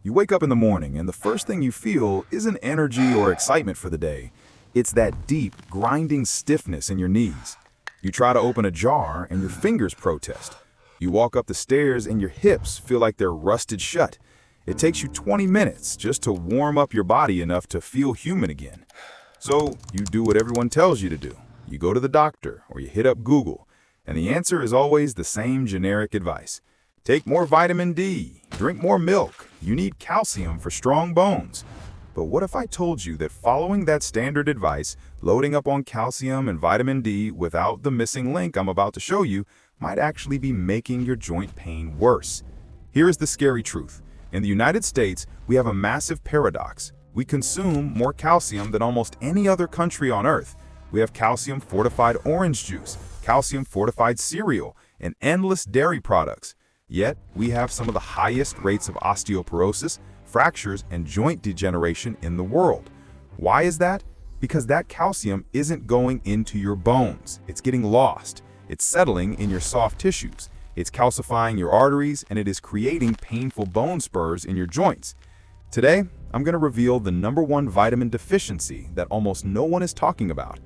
You wake up in the morning and the first thing you feel isn't energy or excitement for the day. It's that deep, grinding stiffness in your knees. You try to open a jar and your fingers protest. You walk up the stairs and your hips feel like they're rusted shut. It takes you 20 minutes just to warm up your body enough to feel human again. So you do what everyone tells you to do. You go to the doctor or you hit up Google, and the answer is always the same generic advice. Take more vitamin D, drink more milk, you need calcium for strong bones. But what if I told you that following that standard advice, loading up on calcium and vitamin D without the missing link I'm about to show you, might actually be making your joint pain worse? Here is the scary truth. In the United States, we have a massive paradox. We consume more calcium than almost any other country on earth. We have calcium-fortified orange juice, calcium-fortified cereal, and endless dairy products. Yet, we have some of the highest rates of osteoporosis, fractures, and joint degeneration in the world. Why is that? Because that calcium isn't going into your bones. It's getting lost. It's settling in your soft tissues. It's calcifying your arteries, and it is creating painful bone spurs in your joints. Today, I'm going to reveal the #1 vitamin deficiency that almost no one is talking about.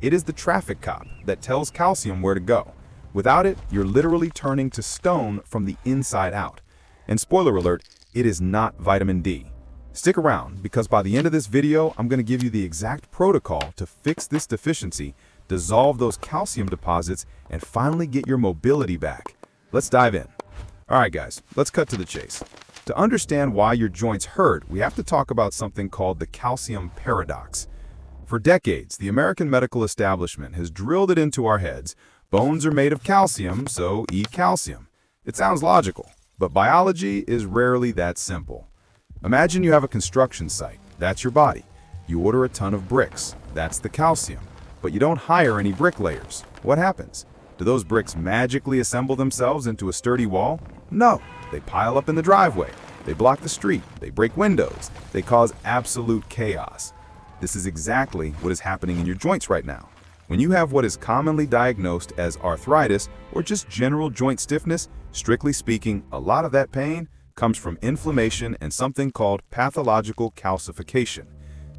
It is the traffic cop that tells calcium where to go. Without it, you're literally turning to stone from the inside out. And spoiler alert, it is not vitamin D. Stick around, because by the end of this video, I'm going to give you the exact protocol to fix this deficiency, dissolve those calcium deposits, and finally get your mobility back. Let's dive in. All right, guys, let's cut to the chase. To understand why your joints hurt, we have to talk about something called the calcium paradox. For decades, the American medical establishment has drilled it into our heads. Bones are made of calcium, so eat calcium. It sounds logical, but biology is rarely that simple. Imagine you have a construction site. That's your body. You order a ton of bricks. That's the calcium. But you don't hire any bricklayers. What happens? Do those bricks magically assemble themselves into a sturdy wall? No. They pile up in the driveway. They block the street. They break windows. They cause absolute chaos. This is exactly what is happening in your joints right now. When you have what is commonly diagnosed as arthritis or just general joint stiffness, strictly speaking, a lot of that pain comes from inflammation and something called pathological calcification.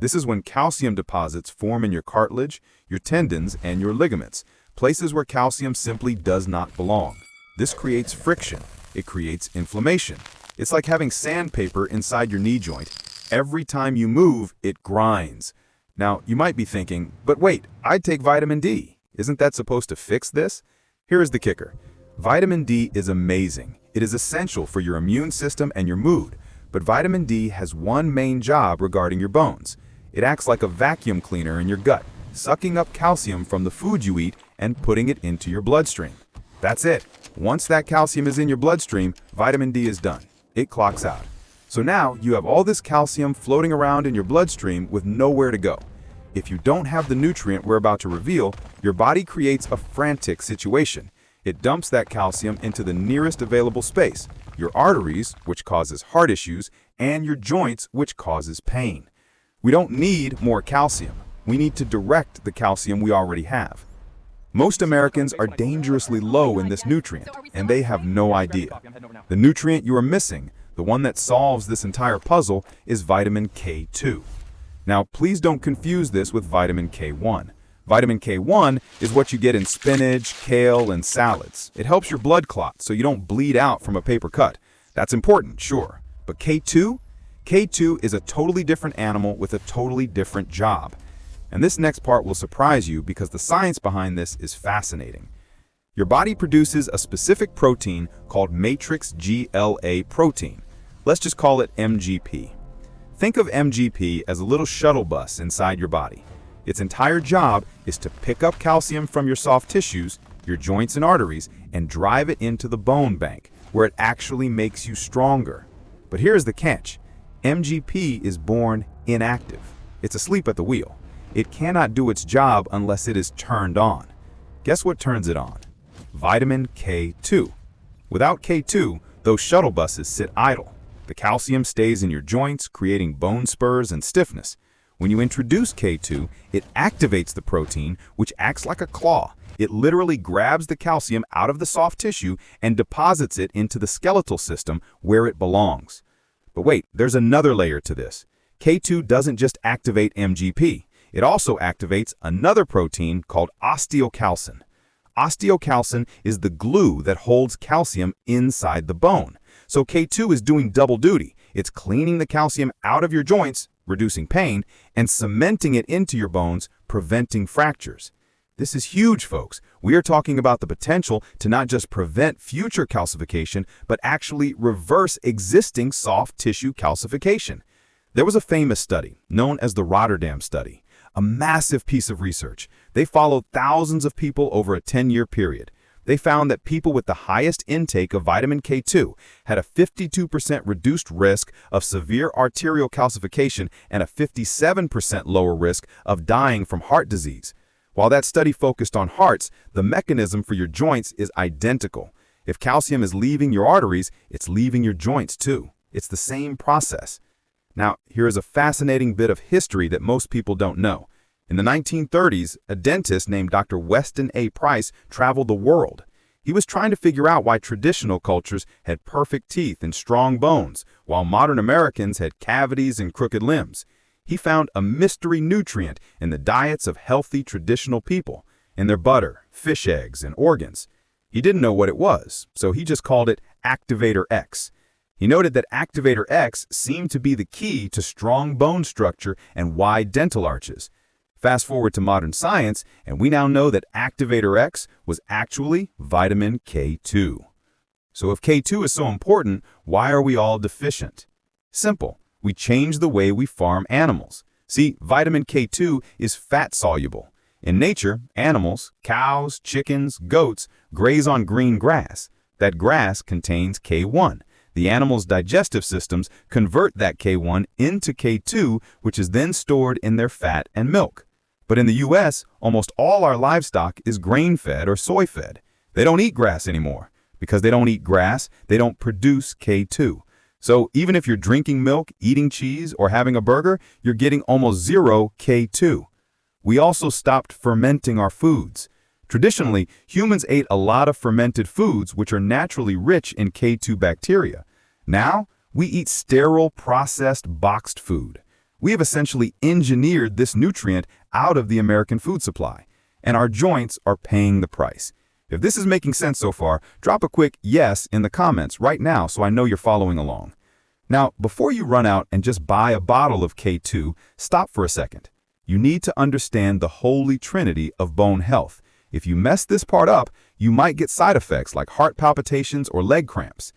This is when calcium deposits form in your cartilage, your tendons, and your ligaments, places where calcium simply does not belong. This creates friction. It creates inflammation. It's like having sandpaper inside your knee joint. Every time you move, it grinds. Now, you might be thinking, but wait, I'd take vitamin D. Isn't that supposed to fix this? Here is the kicker. Vitamin D is amazing. It is essential for your immune system and your mood. But vitamin D has one main job regarding your bones. It acts like a vacuum cleaner in your gut, sucking up calcium from the food you eat and putting it into your bloodstream. That's it. Once that calcium is in your bloodstream, vitamin D is done. It clocks out. So now you have all this calcium floating around in your bloodstream with nowhere to go. If you don't have the nutrient we're about to reveal, your body creates a frantic situation. It dumps that calcium into the nearest available space, your arteries, which causes heart issues, and your joints, which causes pain. We don't need more calcium. We need to direct the calcium we already have. Most Americans are dangerously low in this nutrient, and they have no idea. The nutrient you are missing, the one that solves this entire puzzle, is vitamin K2. Now, please don't confuse this with vitamin K1. Vitamin K1 is what you get in spinach, kale, and salads. It helps your blood clot so you don't bleed out from a paper cut. That's important, sure. But K2? K2 is a totally different animal with a totally different job. And this next part will surprise you because the science behind this is fascinating. Your body produces a specific protein called matrix GLA protein. Let's just call it MGP. Think of MGP as a little shuttle bus inside your body. Its entire job is to pick up calcium from your soft tissues, your joints and arteries, and drive it into the bone bank, where it actually makes you stronger. But here's the catch. MGP is born inactive. It's asleep at the wheel. It cannot do its job unless it is turned on. Guess what turns it on? Vitamin K2. Without K2, those shuttle buses sit idle. The calcium stays in your joints, creating bone spurs and stiffness. When you introduce K2, it activates the protein, which acts like a claw. It literally grabs the calcium out of the soft tissue and deposits it into the skeletal system where it belongs. But wait, there's another layer to this. K2 doesn't just activate MGP. It also activates another protein called osteocalcin. Osteocalcin is the glue that holds calcium inside the bone. So K2 is doing double duty. It's cleaning the calcium out of your joints, reducing pain, and cementing it into your bones, preventing fractures. This is huge, folks. We are talking about the potential to not just prevent future calcification, but actually reverse existing soft tissue calcification. There was a famous study known as the Rotterdam study, a massive piece of research. They followed thousands of people over a 10-year period. They found that people with the highest intake of vitamin K2 had a 52% reduced risk of severe arterial calcification and a 57% lower risk of dying from heart disease. While that study focused on hearts, the mechanism for your joints is identical. If calcium is leaving your arteries, it's leaving your joints too. It's the same process. Now, here is a fascinating bit of history that most people don't know. In the 1930s, a dentist named Dr. Weston A. Price traveled the world. He was trying to figure out why traditional cultures had perfect teeth and strong bones, while modern Americans had cavities and crooked limbs. He found a mystery nutrient in the diets of healthy traditional people, in their butter, fish eggs, and organs. He didn't know what it was, so he just called it Activator X. He noted that Activator X seemed to be the key to strong bone structure and wide dental arches. Fast forward to modern science, and we now know that Activator X was actually vitamin K2. So if K2 is so important, why are we all deficient? Simple. We change the way we farm animals. See, vitamin K2 is fat-soluble. In nature, animals, cows, chickens, goats, graze on green grass. That grass contains K1. The animal's digestive systems convert that K1 into K2, which is then stored in their fat and milk. But in the U.S., almost all our livestock is grain-fed or soy-fed. They don't eat grass anymore. Because they don't eat grass, they don't produce K2. So even if you're drinking milk, eating cheese, or having a burger, you're getting almost zero K2. We also stopped fermenting our foods. Traditionally, humans ate a lot of fermented foods which are naturally rich in K2 bacteria. Now, we eat sterile, processed, boxed food. We have essentially engineered this nutrient out of the American food supply, and our joints are paying the price. If this is making sense so far, drop a quick yes in the comments right now so I know you're following along. Now, before you run out and just buy a bottle of K2, stop for a second. You need to understand the holy trinity of bone health. If you mess this part up, you might get side effects like heart palpitations or leg cramps.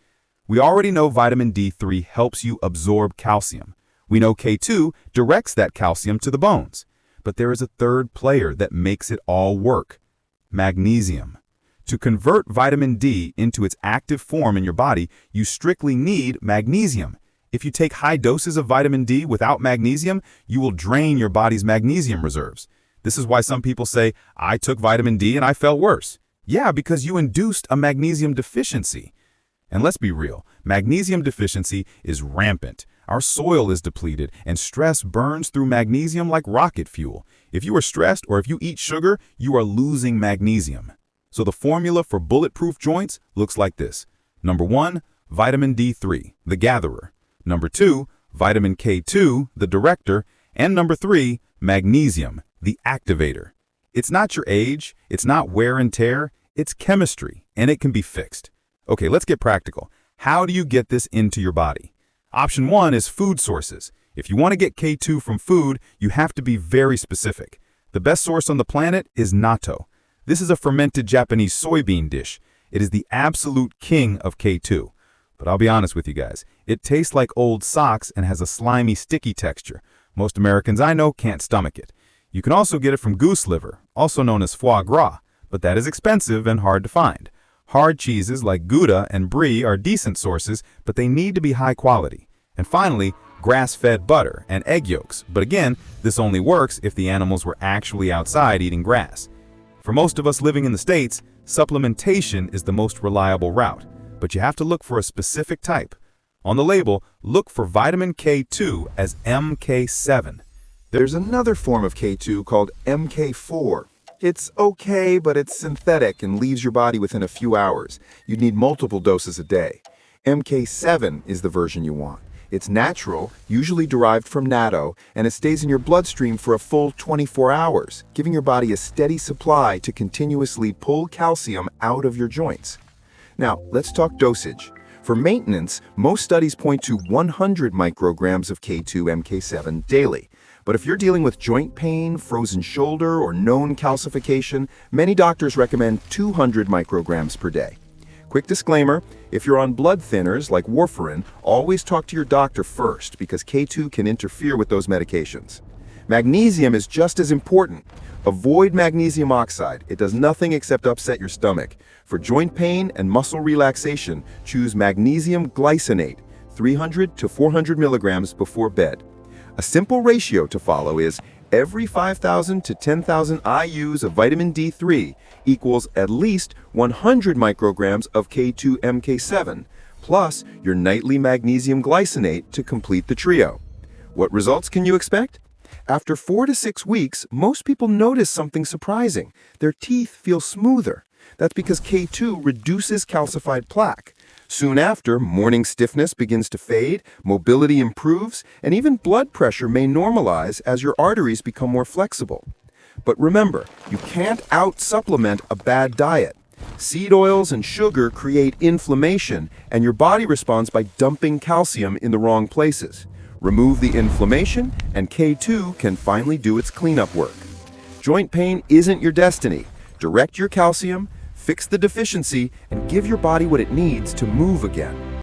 We already know vitamin D3 helps you absorb calcium. We know K2 directs that calcium to the bones. But there is a third player that makes it all work: magnesium. To convert vitamin D into its active form in your body, you strictly need magnesium. If you take high doses of vitamin D without magnesium, you will drain your body's magnesium reserves. This is why some people say, I took vitamin D and I felt worse. Yeah, because you induced a magnesium deficiency. And let's be real, magnesium deficiency is rampant. Our soil is depleted, and stress burns through magnesium like rocket fuel. If you are stressed or if you eat sugar, you are losing magnesium. So the formula for bulletproof joints looks like this. Number 1, vitamin D3, the gatherer. Number 2, vitamin K2, the director. And number 3, magnesium, the activator. It's not your age, it's not wear and tear, it's chemistry, and it can be fixed. Okay, let's get practical. How do you get this into your body? Option 1 is food sources. If you want to get K2 from food, you have to be very specific. The best source on the planet is natto. This is a fermented Japanese soybean dish. It is the absolute king of K2. But I'll be honest with you guys, it tastes like old socks and has a slimy, sticky texture. Most Americans I know can't stomach it. You can also get it from goose liver, also known as foie gras, but that is expensive and hard to find. Hard cheeses like Gouda and Brie are decent sources, but they need to be high quality. And finally, grass-fed butter and egg yolks. But again, this only works if the animals were actually outside eating grass. For most of us living in the States, supplementation is the most reliable route, but you have to look for a specific type. On the label, look for vitamin K2 as MK7. There's another form of K2 called MK4. It's okay, but it's synthetic and leaves your body within a few hours. You'd need multiple doses a day. MK7 is the version you want. It's natural, usually derived from natto, and it stays in your bloodstream for a full 24 hours, giving your body a steady supply to continuously pull calcium out of your joints. Now, let's talk dosage. For maintenance, most studies point to 100 micrograms of K2-MK7 daily. But if you're dealing with joint pain, frozen shoulder, or known calcification, many doctors recommend 200 micrograms per day. Quick disclaimer, if you're on blood thinners like warfarin, always talk to your doctor first because K2 can interfere with those medications. Magnesium is just as important. Avoid magnesium oxide. It does nothing except upset your stomach. For joint pain and muscle relaxation, choose magnesium glycinate, 300 to 400 milligrams before bed. A simple ratio to follow is every 5,000 to 10,000 IUs of vitamin D3 equals at least 100 micrograms of K2-MK7, plus your nightly magnesium glycinate to complete the trio. What results can you expect? After 4 to 6 weeks, most people notice something surprising. Their teeth feel smoother. That's because K2 reduces calcified plaque. Soon after, morning stiffness begins to fade, mobility improves, and even blood pressure may normalize as your arteries become more flexible. But remember, you can't out-supplement a bad diet. Seed oils and sugar create inflammation, and your body responds by dumping calcium in the wrong places. Remove the inflammation, and K2 can finally do its cleanup work. Joint pain isn't your destiny. Direct your calcium, fix the deficiency, and give your body what it needs to move again.